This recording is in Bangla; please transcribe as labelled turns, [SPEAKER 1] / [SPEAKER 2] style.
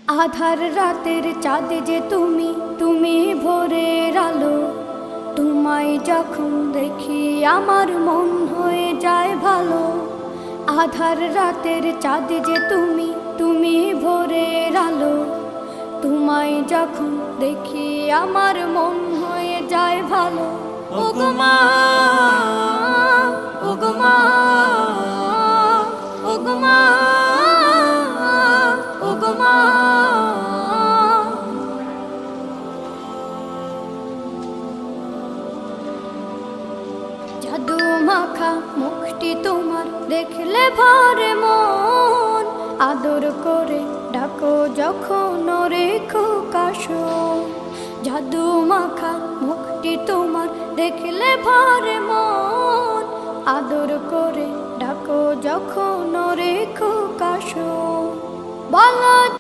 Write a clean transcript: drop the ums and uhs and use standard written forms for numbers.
[SPEAKER 1] আধার রাতের চাঁদ যে তুমি, তুমি ভোরের আলো। তোমায় যখন দেখি আমার মন হয়ে যায় ভালো। আধার রাতের চাঁদ যে তুমি, তুমি ভোরের আলো। তোমায় যখন দেখি আমার মন হয়ে যায় ভালো। ওগো মা, ওগো মা, ওগো মা, ওগো মা। জাদু মাখা মুখটি তোমার দেখলে ভরে মন। আদর করে ডাকো যখন রেখো কাশো। জাদু মাখা মুখটি তোমার দেখলে ভরে মন। আদর করে ডাকো যখন রেখো কাশো। বলো